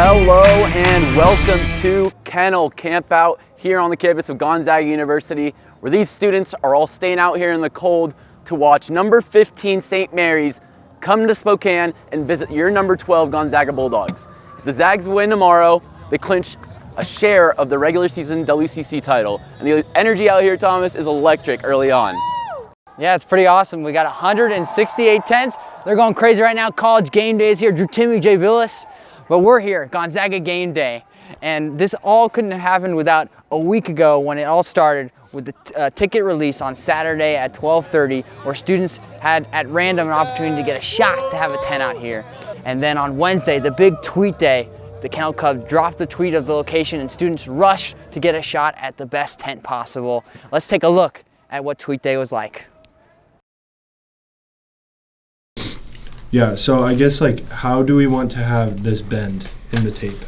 Hello and welcome to Kennel Campout here on the campus of Gonzaga University, where these students are all staying out here in the cold to watch number 15 St. Mary's come to Spokane and visit your number 12 Gonzaga Bulldogs. If the Zags win tomorrow, they clinch a share of the regular season WCC title. And the energy out here, Thomas, is electric early on. Yeah, it's pretty awesome. We got 168 tents. They're going crazy right now. College game day is here. Drew Timmy, Jay Billis. But we're here, Gonzaga game day. And this all couldn't have happened without a week ago when it all started with the ticket release on Saturday at 12:30, where students had at random an opportunity to get a shot to have a tent out here. And then on Wednesday, the big tweet day, the Kennel Club dropped the tweet of the location and students rushed to get a shot at the best tent possible. Let's take a look at what tweet day was like. Yeah, so I guess how do we want to have this bend in the tape?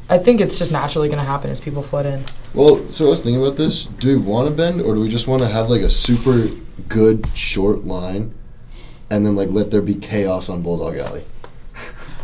I think it's just naturally going to happen as people flood in. Well, so I was thinking about this. Do we want to bend, or do we just want to have a super good short line and then let there be chaos on Bulldog Alley?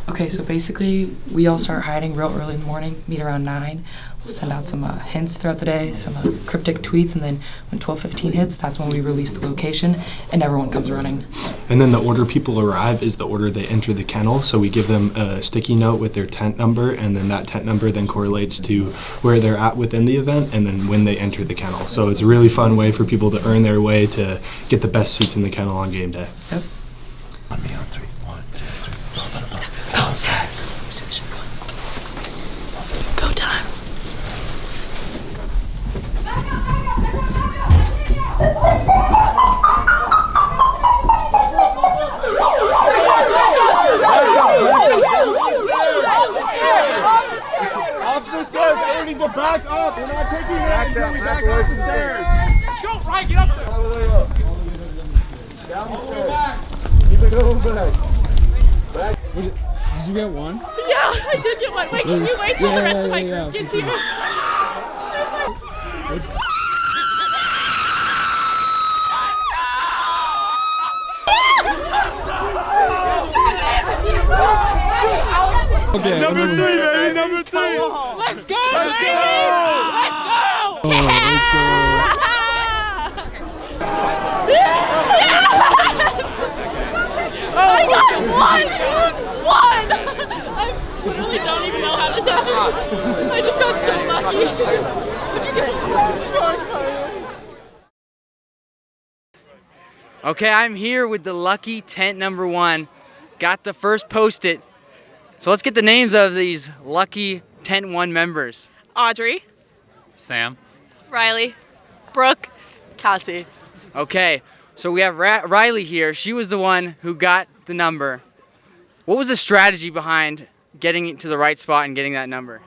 Okay, so basically we all start hiding real early in the morning, meet around 9. We'll send out some hints throughout the day, some cryptic tweets, and then when 12:15 hits, that's when we release the location and everyone comes running. And then the order people arrive is the order they enter the kennel, so we give them a sticky note with their tent number, and then that tent number then correlates to where they're at within the event and then when they enter the kennel. So it's a really fun way for people to earn their way to get the best seats in the kennel on game day. Yep. On me on 3. 1, 2, 3. Go time. Off the stairs, everyone needs to back up. We're not taking that until we back off the stairs. Let's go, Ryan, get up there. All the way up. Down the stairs. Keep it going back. Did you get one? Yeah, I did get one. Wait, can you wait till the rest of my group gets here? Okay, Number 3, baby, number 3. Let's go, baby! Let's go! Oh, let's go. I got one, dude! One! I literally don't even know how this happened. I just got so lucky. What'd you get? Okay, I'm here with the lucky tent number 1. Got the first post-it. So let's get the names of these lucky tent 1 members. Audrey. Sam. Riley. Brooke. Cassie. Okay, so we have Riley here. She was the one who got the number. What was the strategy behind getting it to the right spot and getting that number?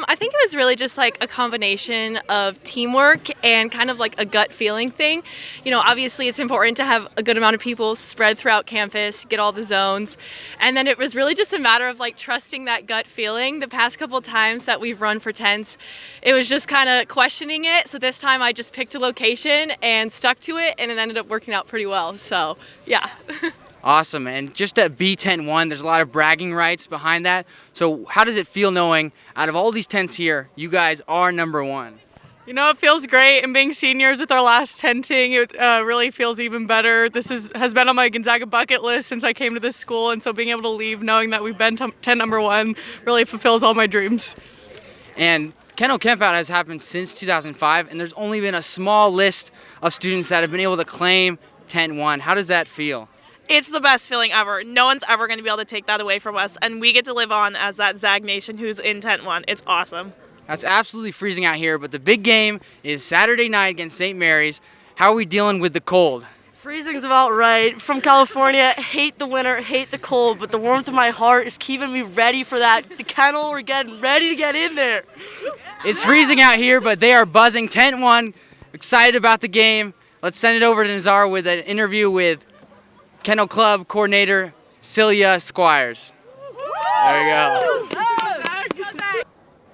I think it was really just a combination of teamwork and kind of a gut feeling thing. You know, obviously it's important to have a good amount of people spread throughout campus, get all the zones. And then it was really just a matter of trusting that gut feeling. The past couple times that we've run for tents, it was just kind of questioning it. So this time I just picked a location and stuck to it, and it ended up working out pretty well. So, yeah. Awesome, and just at B Tent 1, there's a lot of bragging rights behind that. So how does it feel knowing out of all these tents here, you guys are number 1? You know, it feels great, and being seniors with our last tenting, it really feels even better. This has been on my Gonzaga bucket list since I came to this school, and so being able to leave knowing that we've been tent number 1 really fulfills all my dreams. And Kennel Campout has happened since 2005, and there's only been a small list of students that have been able to claim tent 1. How does that feel? It's the best feeling ever. No one's ever going to be able to take that away from us, and we get to live on as that Zag Nation who's in tent 1. It's awesome. That's absolutely freezing out here, but the big game is Saturday night against St. Mary's. How are we dealing with the cold? Freezing's about right. From California, hate the winter, hate the cold, but the warmth of my heart is keeping me ready for that. The kennel, we're getting ready to get in there. It's freezing out here, but they are buzzing. Tent 1, excited about the game. Let's send it over to Nazar with an interview with Kennel Club coordinator Celia Squires. There you go.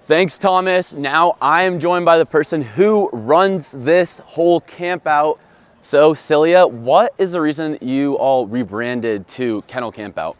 Thanks, Thomas. Now I am joined by the person who runs this whole camp out. So Celia, what is the reason you all rebranded to Kennel Campout?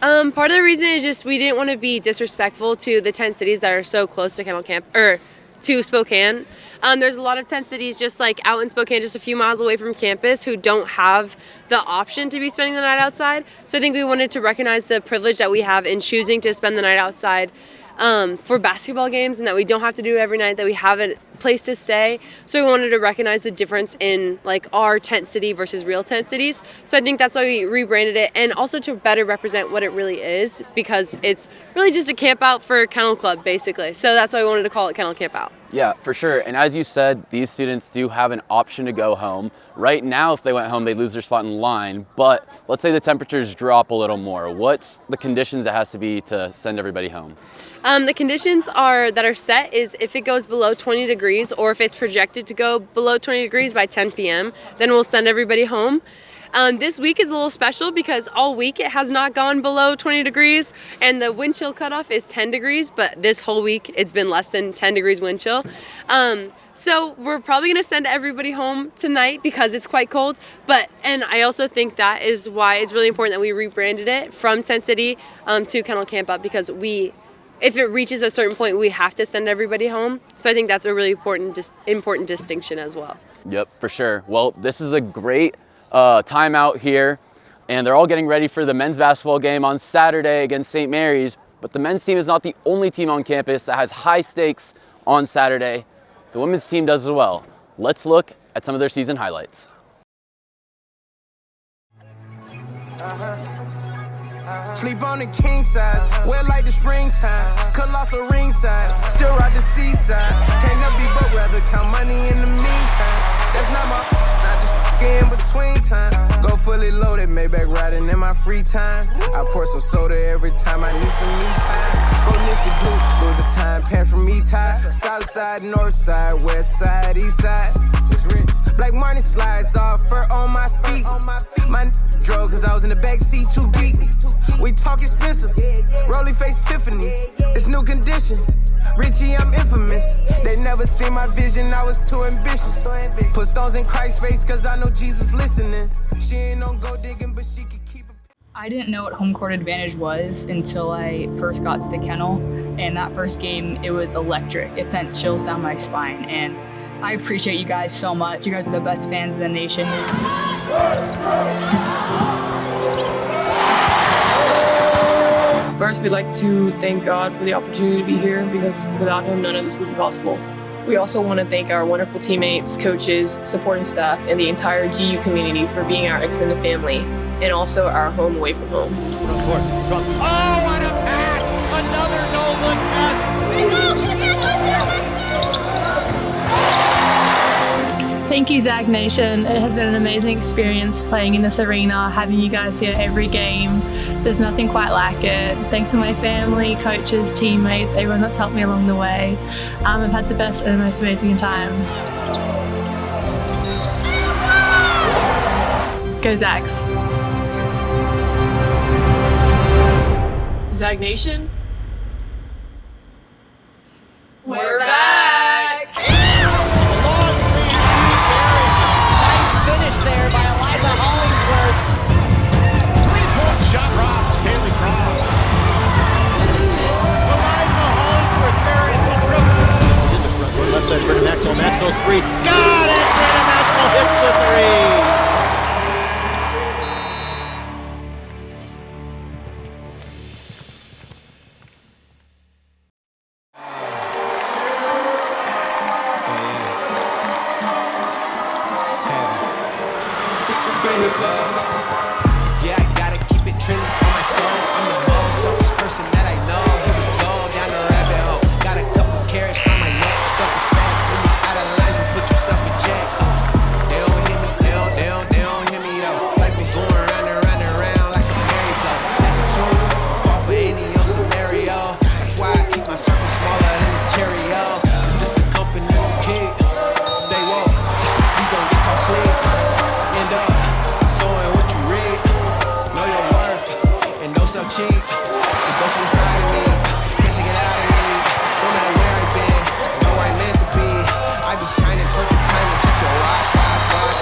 Part of the reason is just we didn't want to be disrespectful to the 10 cities that are so close to Kennel Camp, or to Spokane. There's a lot of 10 cities just like out in Spokane, just a few miles away from campus, who don't have the option to be spending the night outside. So I think we wanted to recognize the privilege that we have in choosing to spend the night outside for basketball games, and that we don't have to do it every night, that we have a place to stay. So we wanted to recognize the difference in like our tent city versus real tent cities. So I think that's why we rebranded it, and also to better represent what it really is, because it's really just a camp out for Kennel Club basically. So that's why we wanted to call it Kennel Camp Out. Yeah, for sure. And as you said, these students do have an option to go home. Right now, if they went home, they'd lose their spot in line. But let's say the temperatures drop a little more. What's the conditions that has to be to send everybody home? The conditions that are set is if it goes below 20 degrees, or if it's projected to go below 20 degrees by 10 p.m., then we'll send everybody home. This week is a little special because all week it has not gone below 20 degrees, and the wind chill cutoff is 10 degrees, but this whole week it's been less than 10 degrees wind chill. So we're probably going to send everybody home tonight because it's quite cold, and I also think that is why it's really important that we rebranded it from Tent City to Kennel Camp Out, because if it reaches a certain point, we have to send everybody home. So I think that's a really important distinction as well. Yep, for sure. Well, this is a great time out here, and they're all getting ready for the men's basketball game on Saturday against St. Mary's. But the men's team is not the only team on campus that has high stakes on Saturday. The women's team does as well. Let's look at some of their season highlights. Sleep on the king size, wear like the springtime. Colossal ringside, still ride the seaside. Can't never be but rather count money in the meantime. That's not my, I just in between time. Go fully loaded, Maybach riding in my free time. I pour some soda every time I need some me time. Go Nipsey Blue, Louis Vuitton, pants from me tie. South side, north side, west side, east side. It's rich. Black money slides off, fur on my feet. My drove cause I was in the back seat too deep. We talk expensive, rolling face Tiffany. It's new condition, Richie I'm infamous. They never seen my vision, I was too ambitious. Put stones in Christ's face cause I know Jesus listening. She ain't no go digging but she can keep it. I didn't know what home court advantage was until I first got to the kennel, and that first game, it was electric. It sent chills down my spine, and I appreciate you guys so much. You guys are the best fans in the nation. First, we'd like to thank God for the opportunity to be here, because without Him, none of this would be possible. We also want to thank our wonderful teammates, coaches, supporting staff, and the entire GU community for being our extended family, and also our home away from home. Oh, what a pass! Another no-look pass! Thank you, Zag Nation. It has been an amazing experience playing in this arena, having you guys here every game. There's nothing quite like it. Thanks to my family, coaches, teammates, everyone that's helped me along the way. I've had the best and the most amazing time. Go Zags. Zag Nation, we're back! Nice finish there by Eliza Hollingsworth. Three-point shot rocked, Kaylee Cross. Eliza Hollingsworth buries the triple. In the front court, left side, Brenna Maxwell. Maxwell's three. Got it! Brenna Maxwell hits the three. Yeah, I gotta keep it trendy on my soul. I'm the most selfish person that I know. Here we go down the rabbit hole. Got a couple carrots on my neck. Self-respect, when you out of line, you put yourself in check. They don't hear me, they don't hear me though. Cycles going round and round and round like a merry-go. Like a truth, fall for any old scenario. That's why I keep my circle smaller than a Cheerio. It's just the company you keep. Stay woke, please don't get caught sleep. End up sowing what you reap. Know your worth and don't sell cheap. It goes inside of me, can't take it out of me. No matter where I've been, it's not where I'm meant to be. I be shining perfect timing, check your watch.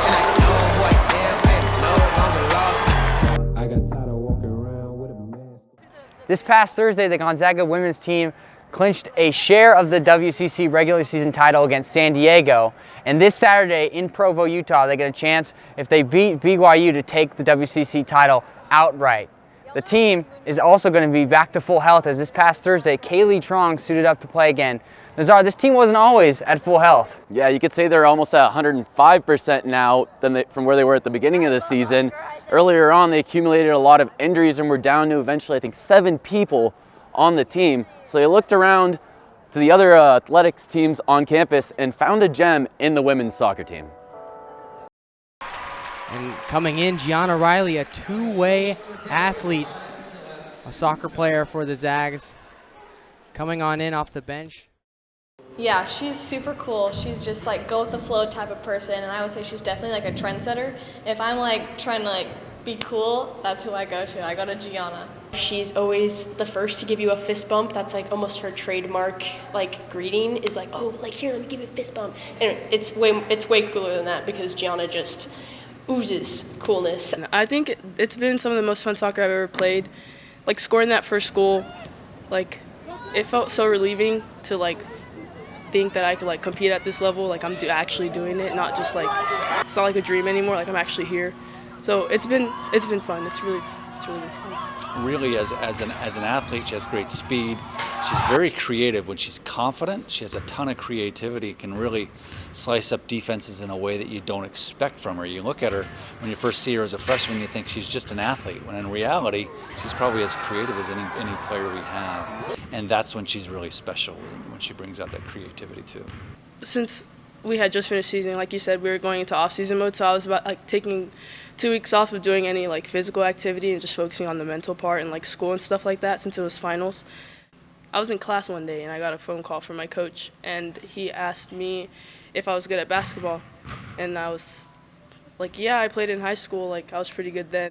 And I know who I am no longer lost. I got tired of walking around with a mask. This past Thursday, the Gonzaga women's team clinched a share of the WCC regular season title against San Diego. And this Saturday in Provo, Utah, they get a chance, if they beat BYU, to take the WCC title outright. The team is also going to be back to full health, as this past Thursday, Kaylee Trong suited up to play again. Nazar, this team wasn't always at full health. Yeah, you could say they're almost at 105% now from where they were at the beginning of the season. Earlier on, they accumulated a lot of injuries and were down to eventually, I think, 7 people on the team. So they looked around to the other athletics teams on campus and found a gem in the women's soccer team. And coming in, Gianna Riley, a two-way athlete, a soccer player for the Zags, coming on in off the bench. Yeah, she's super cool. She's just like go with the flow type of person, and I would say she's definitely like a trendsetter. If I'm like trying to like be cool, that's who I go to. I go to Gianna. She's always the first to give you a fist bump. That's like almost her trademark like greeting is like, oh, like here, let me give you a fist bump. And it's way cooler than that because Gianna just oozes coolness. I think it's been some of the most fun soccer I've ever played. Like scoring that first goal, like it felt so relieving to like think that I could like compete at this level. Like I'm actually doing it, not just like it's not like a dream anymore. Like I'm actually here. So it's been fun. It's really fun. Really, as an athlete, she has great speed. She's very creative. When she's confident, she has a ton of creativity, can really slice up defenses in a way that you don't expect from her. You look at her, when you first see her as a freshman, you think she's just an athlete, when in reality, she's probably as creative as any player we have. And that's when she's really special, when she brings out that creativity too. Since we had just finished season, like you said, we were going into off-season mode, so I was about like taking 2 weeks off of doing any like physical activity and just focusing on the mental part and like school and stuff like that since it was finals. I was in class one day and I got a phone call from my coach, and he asked me if I was good at basketball, and I was like, yeah, I played in high school, like I was pretty good then.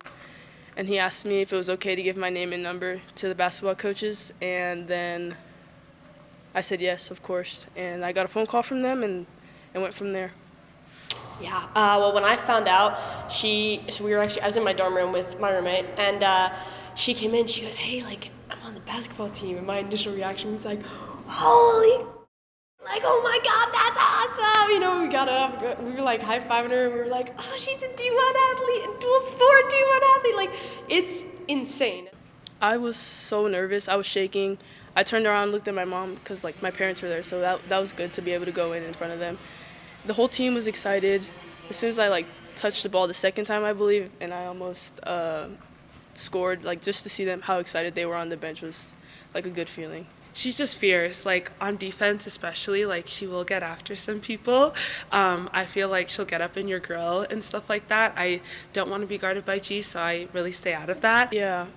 And he asked me if it was okay to give my name and number to the basketball coaches, and then I said yes, of course, and I got a phone call from them and went from there. Yeah. Well, when I found out, I was in my dorm room with my roommate, and she came in. She goes, "Hey, like I'm on the basketball team," and my initial reaction was like, "Holy!" Like, oh my God, that's awesome! You know, we got up, we were like high-fiving her, and we were like, oh, she's a D1 athlete, a dual sport D1 athlete. Like, it's insane. I was so nervous. I was shaking. I turned around and looked at my mom because like my parents were there, so that was good to be able to go in front of them. The whole team was excited. As soon as I like touched the ball the second time, I believe, and I almost scored, like just to see them how excited they were on the bench was like a good feeling. She's just fierce, like on defense especially, like she will get after some people. I feel like she'll get up in your grill and stuff like that. I don't want to be guarded by G, so I really stay out of that. Yeah,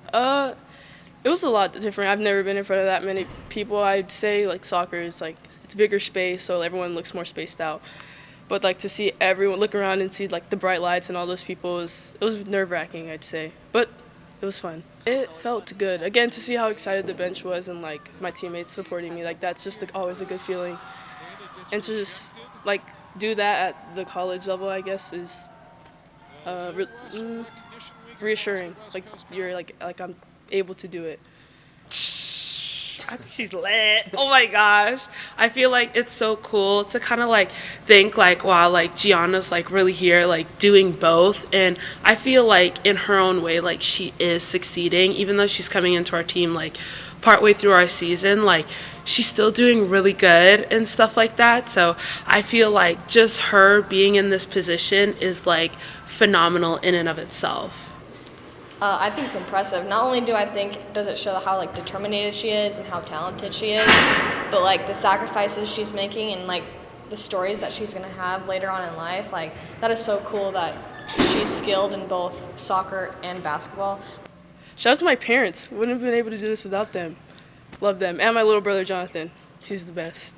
it was a lot different. I've never been in front of that many people. I'd say like soccer is like, it's a bigger space, so everyone looks more spaced out. But like to see everyone look around and see like the bright lights and all those people, it was nerve-wracking, I'd say. But it was fun. It felt good. Again, to see how excited the bench was and like my teammates supporting me, like that's just like, always a good feeling. And to just like do that at the college level, I guess, is reassuring. Like you're like I'm able to do it. I think she's lit. Oh my gosh. I feel like it's so cool to kind of like think like, wow, like Gianna's like really here, like doing both. And I feel like in her own way, like she is succeeding, even though she's coming into our team like partway through our season, like she's still doing really good and stuff like that. So I feel like just her being in this position is like phenomenal in and of itself. I think it's impressive. Not only does it show how like determined she is and how talented she is, but like the sacrifices she's making and like the stories that she's gonna have later on in life. Like that is so cool that she's skilled in both soccer and basketball. Shout out to my parents. Wouldn't have been able to do this without them. Love them. And my little brother Jonathan. He's the best.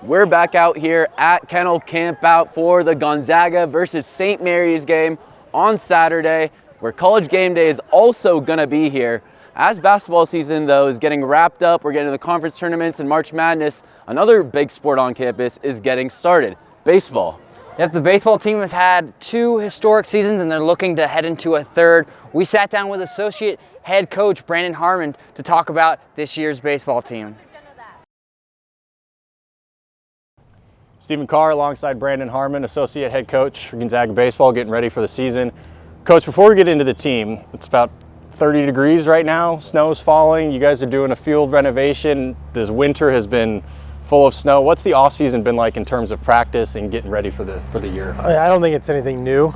We're back out here at Kennel Campout for the Gonzaga versus St. Mary's game on Saturday, where College Game Day is also gonna be here. As basketball season though is getting wrapped up, we're getting to the conference tournaments and March Madness, another big sport on campus is getting started, baseball. Yep, the baseball team has had 2 historic seasons and they're looking to head into a 3rd. We sat down with associate head coach Brandon Harmon to talk about this year's baseball team. Stephen Carr alongside Brandon Harmon, associate head coach for Gonzaga baseball, getting ready for the season. Coach, before we get into the team, it's about 30 degrees right now, snow's falling, you guys are doing a field renovation. This winter has been full of snow. What's the offseason been like in terms of practice and getting ready for the year? I don't think it's anything new.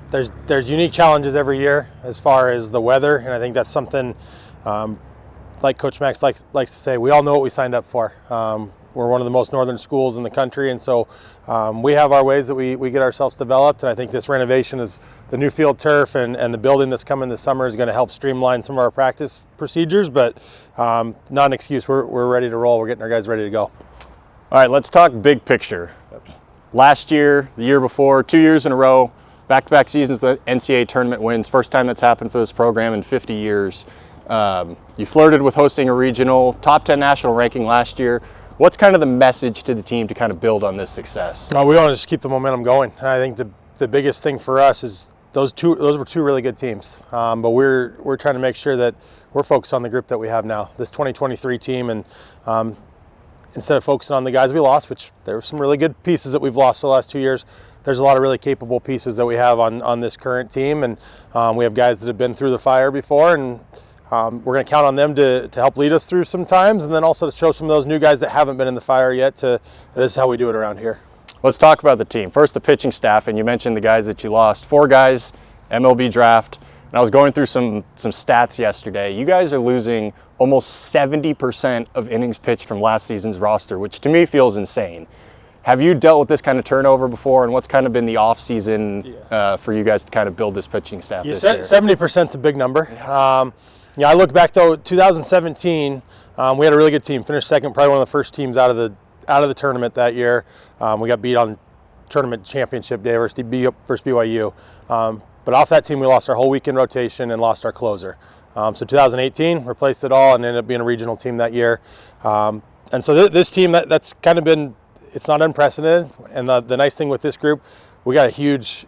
There's unique challenges every year as far as the weather, and I think that's something, like Coach Max likes to say, we all know what we signed up for. We're one of the most northern schools in the country, and so we have our ways that we get ourselves developed, and I think this renovation of the new field turf and the building that's coming this summer is going to help streamline some of our practice procedures, but not an excuse. We're ready to roll. We're getting our guys ready to go. All right, let's talk big picture. Last year, the year before, 2 years in a row, back-to-back seasons, the NCAA tournament wins. First time that's happened for this program in 50 years. You flirted with hosting a regional, top 10 national ranking last year. What's kind of the message to the team to kind of build on this success? We want to just keep the momentum going. And I think the biggest thing for us is those were 2 really good teams. But we're trying to make sure that we're focused on the group that we have now, this 2023 team, and instead of focusing on the guys we lost, which there were some really good pieces that we've lost the last 2 years, there's a lot of really capable pieces that we have on this current team, and we have guys that have been through the fire before, and we're going to count on them to help lead us through some times, and then also to show some of those new guys that haven't been in the fire yet this is how we do it around here. Let's talk about the team. First, the pitching staff, and you mentioned the guys that you lost. 4 guys, MLB draft, and I was going through some stats yesterday. You guys are losing almost 70% of innings pitched from last season's roster, which to me feels insane. Have you dealt with this kind of turnover before, and what's kind of been the off-season for you guys to kind of build this pitching staff this year? 70% is a big number. I look back though, 2017, we had a really good team. Finished second, probably one of the first teams out of the tournament that year. We got beat on tournament championship day versus BYU. But off that team, we lost our whole weekend rotation and lost our closer. So 2018, replaced it all and ended up being a regional team that year. And so this team, that's kind of been, it's not unprecedented. And the nice thing with this group, we got a huge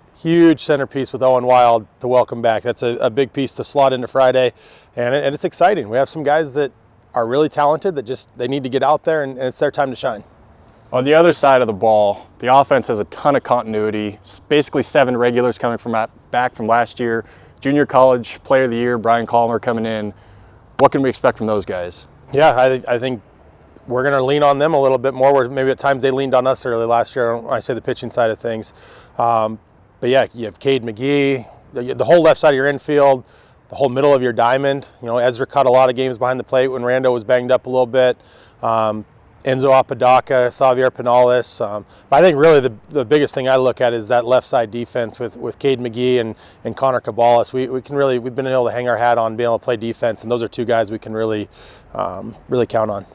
centerpiece with Owen Wild to welcome back. That's a big piece to slot into Friday, and it's exciting. We have some guys that are really talented that they need to get out there, and it's their time to shine. On the other side of the ball, the offense has a ton of continuity. It's basically 7 regulars coming back from last year. Junior college player of the year, Brian Calmer coming in. What can we expect from those guys? Yeah, I think we're going to lean on them a little bit more, where maybe at times they leaned on us early last year when I say the pitching side of things. But yeah, you have Cade McGee, the whole left side of your infield, the whole middle of your diamond. Ezra caught a lot of games behind the plate when Rando was banged up a little bit. Enzo Apodaca, Xavier Pinales. But I think really the biggest thing I look at is that left side defense with Cade McGee and Connor Cabales. We've been able to hang our hat on being able to play defense, and those are 2 guys we can really count on.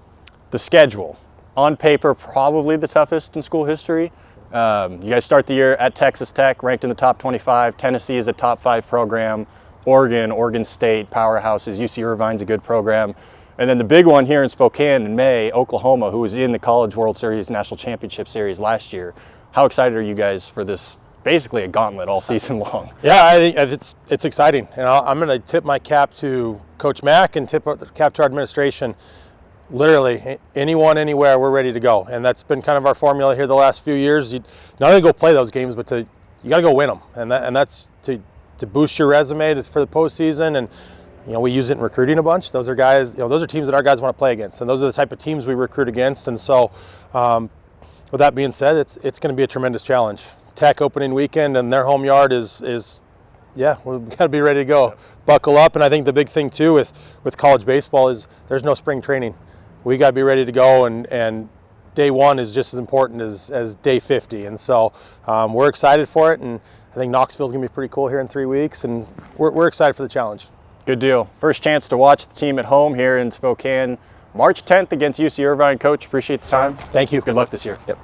The schedule, on paper, probably the toughest in school history. You guys start the year at Texas Tech, ranked in the top 25. Tennessee is a top 5 program. Oregon State, powerhouses. UC Irvine's a good program. And then the big one here in Spokane in May, Oklahoma, who was in the College World Series National Championship Series last year. How excited are you guys for this, basically a gauntlet all season long? Yeah, I think it's exciting. And I'm going to tip my cap to Coach Mack and tip the cap to our administration. Literally, anyone, anywhere, we're ready to go. And that's been kind of our formula here the last few years. You not only go play those games, but you got to go win them. And that's to boost your resume for the postseason. And we use it in recruiting a bunch. Those are guys, those are teams that our guys want to play against, and those are the type of teams we recruit against. And so, with that being said, it's going to be a tremendous challenge. Tech opening weekend, and their home yard is we've got to be ready to go. Buckle up. And I think the big thing too with college baseball is there's no spring training. We got to be ready to go, and day 1 is just as important as day 50. And so we're excited for it, and I think Knoxville's going to be pretty cool here in 3 weeks, and we're excited for the challenge. Good deal. First chance to watch the team at home here in Spokane, March 10th against UC Irvine. Coach, appreciate the time. Thank you. Good luck this year. Yep.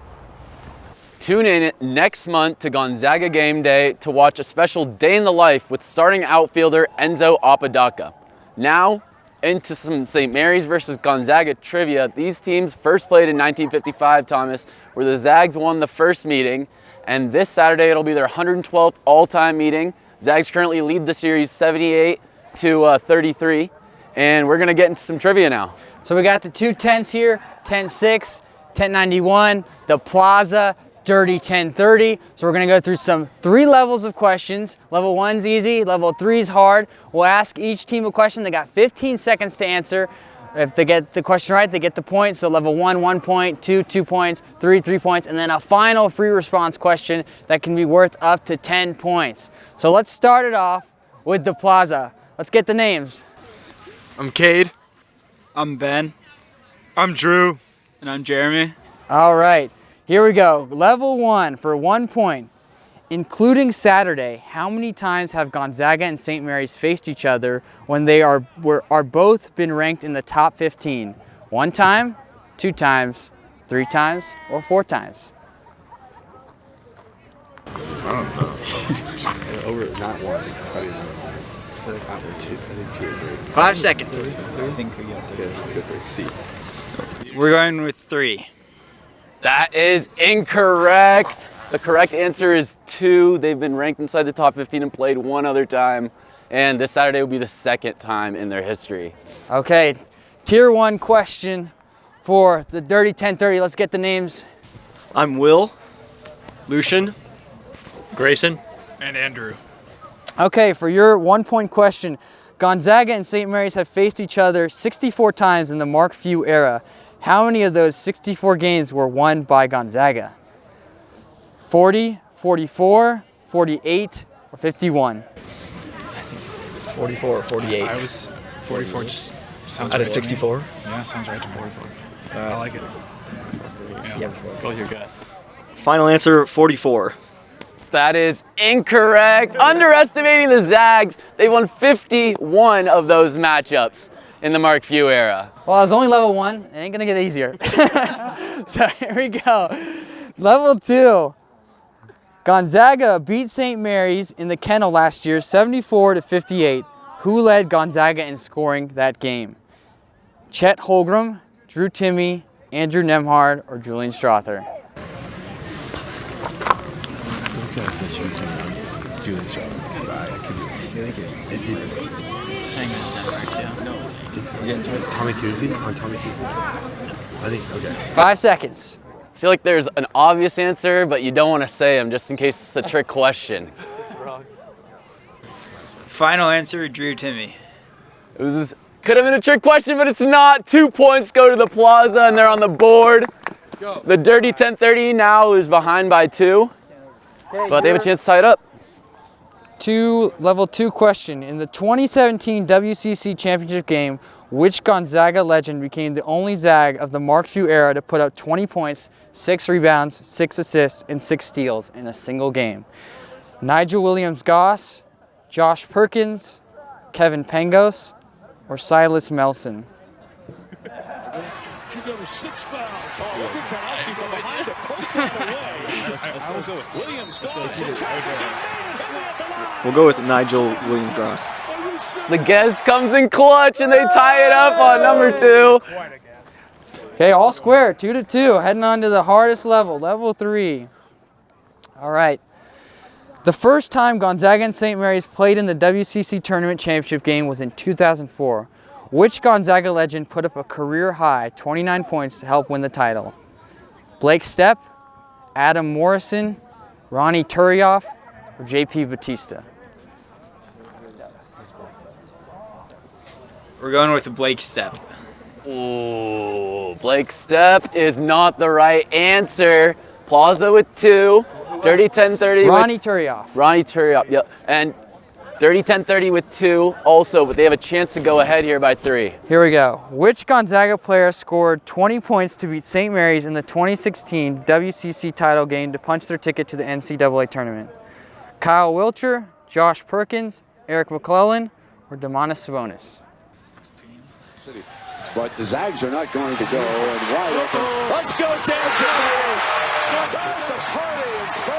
Tune in next month to Gonzaga Game Day to watch a special day in the life with starting outfielder Enzo Apodaca. Now, into some St. Mary's versus Gonzaga trivia. These teams first played in 1955, Thomas, where the Zags won the first meeting. And this Saturday, it'll be their 112th all-time meeting. Zags currently lead the series 78-33. And we're going to get into some trivia now. So we got the two tents here, tent 6, tent 91, the Plaza, Dirty 1030. So we're gonna go through some 3 levels of questions. Level 1's easy, level 3's hard. We'll ask each team a question. They got 15 seconds to answer. If they get the question right, they get the point. So level 1, 1 point, 2, 2 points, 3, 3 points, and then a final free response question that can be worth up to 10 points. So let's start it off with the Plaza. Let's get the names. I'm Cade. I'm Ben. I'm Drew. And I'm Jeremy. All right. Here we go. Level 1 for 1 point. Including Saturday, how many times have Gonzaga and St. Mary's faced each other when they are both been ranked in the top 15? 1 time, 2 times, 3 times, or 4 times? I don't know. Over not once. I feel like over 2. I think 2 or 3. 5 seconds. I think we got Okay, let's go 3. C. We're going with 3. That is incorrect. The correct answer is 2. They've been ranked inside the top 15 and played 1 other time. And this Saturday will be the 2nd time in their history. Okay, tier 1 question for the Dirty 1030. Let's get the names. I'm Will. Lucian. Grayson. And Andrew. Okay, for your 1 point question, Gonzaga and St. Mary's have faced each other 64 times in the Mark Few era. How many of those 64 games were won by Gonzaga? 40, 44, 48, or 51? 44 or 48. I was 44. Just sounds out of 64. Yeah, sounds right to me. 44. I like it. Yeah. Go with your gut. Final answer 44. That is incorrect. Underestimating the Zags. They won 51 of those matchups in the Mark Few era. Well, it was only level 1. It ain't gonna get easier. So here we go. Level 2. Gonzaga beat St. Mary's in the Kennel last year, 74-58. Who led Gonzaga in scoring that game? Chet Holgram, Drew Timme, Andrew Nemhard, or Julian Strother? Julian Strother. Tommy Kuzi? On Tommy Kuzi. I think, okay. 5 seconds. I feel like there's an obvious answer, but you don't want to say them just in case it's a trick question. Final answer Drew Timme. Could have been a trick question, but it's not. 2 points go to the Plaza, and they're on the board. The Dirty 1030 now is behind by 2, but they have a chance to tie it up. Level 2 question. In the 2017 WCC Championship game, which Gonzaga legend became the only Zag of the Mark Few era to put up 20 points, 6 rebounds, 6 assists, and 6 steals in a single game? Nigel Williams-Goss, Josh Perkins, Kevin Pangos, or Silas Melson? She got 6 fouls. Oh, look at Kanowski from behind to poke that away. Williams-Goss. We'll go with Nigel Williams-Goss. The guest comes in clutch, and they tie it up on number 2. Okay, all square, 2-2, heading on to the hardest level, level 3. All right. The first time Gonzaga and St. Mary's played in the WCC Tournament Championship game was in 2004. Which Gonzaga legend put up a career-high 29 points to help win the title? Blake Stepp, Adam Morrison, Ronnie Turioff, or JP Batista? We're going with Blake Stepp. Ooh, Blake Stepp is not the right answer. Plaza with 2. Dirty 1030 Ronnie Turioff. Ronnie Turioff, yep. And Dirty 1030 with 2 also, but they have a chance to go ahead here by 3. Here we go. Which Gonzaga player scored 20 points to beat St. Mary's in the 2016 WCC title game to punch their ticket to the NCAA tournament? Kyle Wilcher, Josh Perkins, Eric McClellan, or Domantas Sabonis? But the Zags are not going to go. And wide open. Let's go dancing.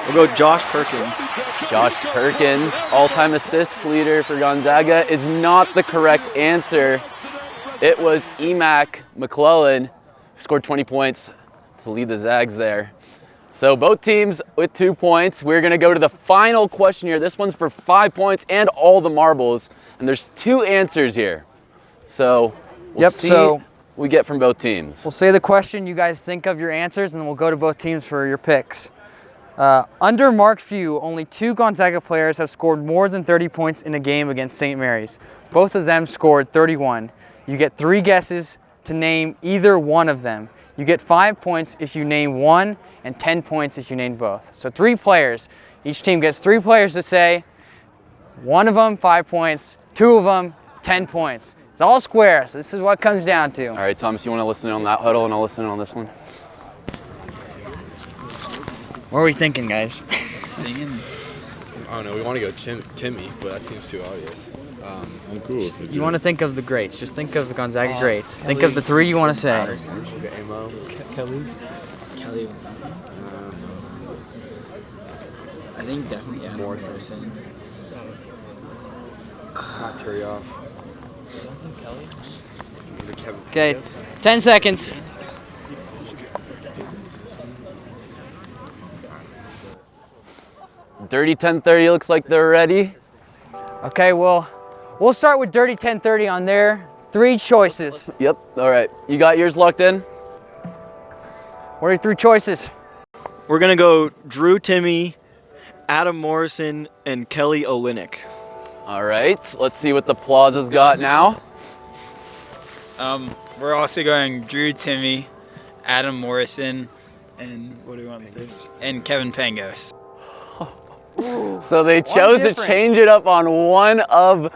We'll go Josh Perkins. Josh Perkins, all-time assists leader for Gonzaga, is not the correct answer. It was Emac McClellan who scored 20 points to lead the Zags there. So both teams with 2 points. We're gonna go to the final question here. This one's for 5 points and all the marbles. And there's 2 answers here. So we'll see what we get from both teams. We'll say the question, you guys think of your answers, and then we'll go to both teams for your picks. Under Mark Few, only 2 Gonzaga players have scored more than 30 points in a game against St. Mary's. Both of them scored 31. You get 3 guesses to name either one of them. You get 5 points if you name one, and 10 points if you name both. So 3 players. Each team gets 3 players to say. One of them, 5 points. 2 of them, 10 points. It's all square, so this is what it comes down to. All right, Thomas, you want to listen in on that huddle, and I'll listen in on this one? What are we thinking, guys? I don't know. We want to go Timmy, but that seems too obvious. I'm cool with it. You want to think of the greats. Just think of the Gonzaga greats. Kelly. Think of the 3 you want to say. Kelly. I think definitely Adam Morrison. Not Turioff. Okay, 10 seconds. Dirty 1030 looks like they're ready. Okay, well, we'll start with Dirty 1030 on there. 3 choices. Yep, all right. You got yours locked in? What are your 3 choices? We're going to go Drew Timmy, Adam Morrison, and Kelly Olynyk. All right, let's see what the Plaza's got now. We're also going Drew Timmy, Adam Morrison, and what do we want to do? And Kevin Pangos. So they chose to change it up on one of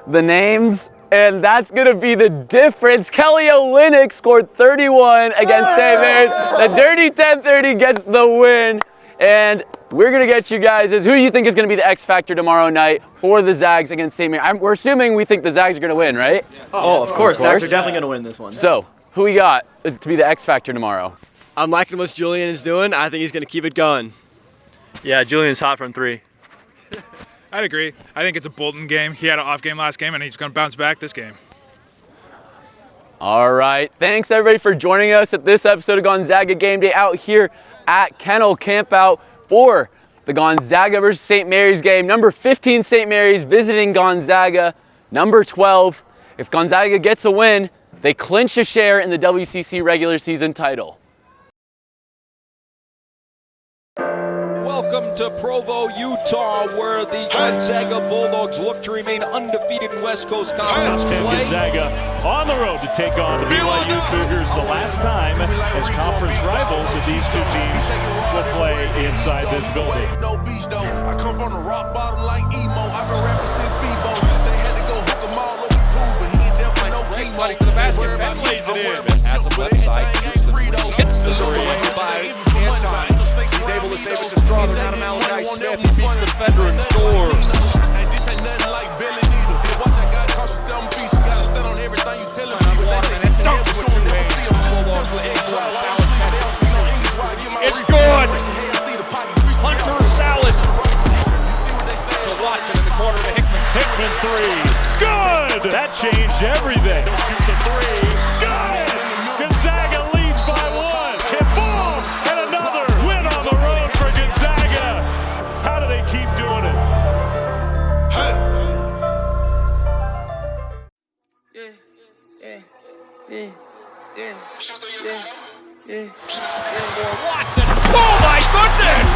the names, and that's gonna be the difference. Kelly Olynyk scored 31 against St. Mary's. The Dirty 1030 gets the win, and we're gonna get you guys is who do you think is gonna be the X factor tomorrow night for the Zags against St. Mary's? We're assuming we think the Zags are gonna win, right? Oh, of course. Zags are definitely gonna win this one. So who we got is to be the X factor tomorrow? I'm liking what Julian is doing. I think he's gonna keep it going. Yeah, Julian's hot from 3. I'd agree. I think it's a Bolton game. He had an off game last game, and he's going to bounce back this game. All right. Thanks, everybody, for joining us at this episode of Gonzaga Game Day out here at Kennel Campout for the Gonzaga versus St. Mary's game. Number 15, St. Mary's visiting Gonzaga. Number 12. If Gonzaga gets a win, they clinch a share in the WCC regular season title. Welcome to Provo, Utah, where the Gonzaga Bulldogs look to remain undefeated in West Coast Conference play. Gonzaga on the road to take on the BYU Cougars the last time as conference rivals of these 2 teams will play inside this building. I come from the rock bottom like emo. I've been rapping since Bebo. They had to go hook them all up with tools, but he ain't there for no chemo. Buddy to the basket, Ben lays it in. Has a left side, hits the 3 by Anton. He's able to save it to Strong. Out of Malachi Smith, he beats the defender and scores. This ain't nothing like Billy Needle. Watch that guy cost you 7 feet. You gotta stand on everything you tell him. It's good. Hunter Salad to Watson in the corner to Hickman. Hickman 3. Good! That changed everything. Shoot the 3. Got it! Gonzaga leads by 1. Tip ball! And another win on the road for Gonzaga. How do they keep doing it? Watson. Oh my goodness!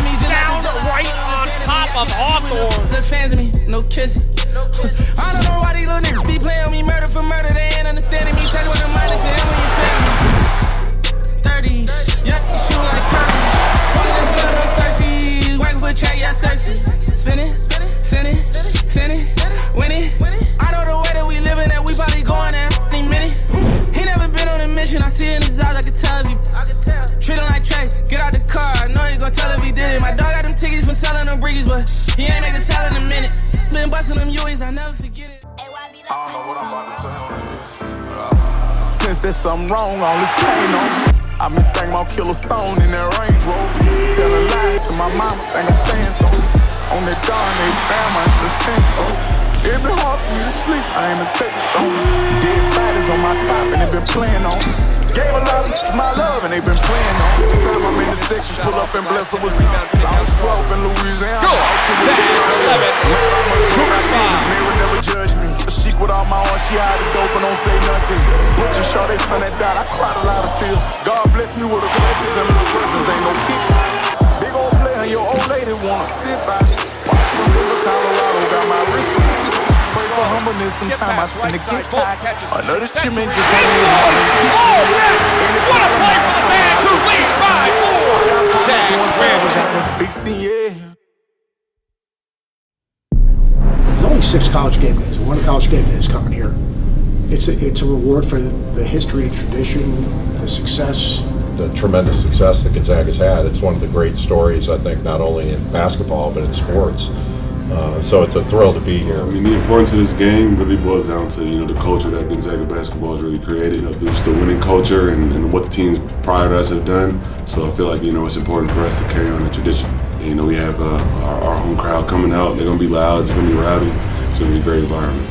It's down right on top of Hawthorne. Just fans of me, no kissing. I don't know why these little niggas be playing me murder for murder. They ain't understanding me. Tell you what the minus is when you feel me. 30s, yeah, you shoot like curtains. Pulling in the club, no surgeries. Working for a check, yeah, skirting. Spinning, sinning, winning. I know the way that we living, that we probably going there any minute. He never been on a mission. I see it in his eyes, I can tell if he treat him like Trey. Get out the car, I know he gon' tell if he did it. My dog got them tickets for selling them brickies, but he ain't make a salad in a minute. Been busting them U's, I never forget it. I don't know what I'm about to say on this. Since there's something wrong, all this pain on me. I've been thinking about Killer Stone in that Range Rover. Telling lies to my mama, think I'm staying so. On that dawn, they bam, I understand so. It been hard for me to sleep. I aim to take a show. Dead bodies on my top and they been playing on. Gave a lot of my love and they been playing on. Every time I'm in the section, pull up and bless her with something. I was 12 in Louisiana. Mary never judged me. A chic with all my own, she hide the dope and don't say nothing. Butcher shot they son that died, I cried a lot of tears. God bless me with a collective and my presence ain't no kick. Big old player, your old lady wanna sit by. Watch from Denver, Colorado, got my wrist. Pray for humbleness, sometimes I tend to get caught. Another chimney just got me hard. What a play for the Zags who leads by 4. Zags win. There's only 6 college game days. One college game day is coming here. It's a reward for the history, the tradition, the success. The tremendous success that Gonzaga's had. It's one of the great stories, I think, not only in basketball, but in sports. So it's a thrill to be here. I mean, the importance of this game really boils down to, the culture that Gonzaga basketball has really created. Just the winning culture and what the teams prior to us have done. So I feel like, it's important for us to carry on the tradition. And, we have our home crowd coming out. They're going to be loud. It's going to be rowdy. It's going to be a great environment.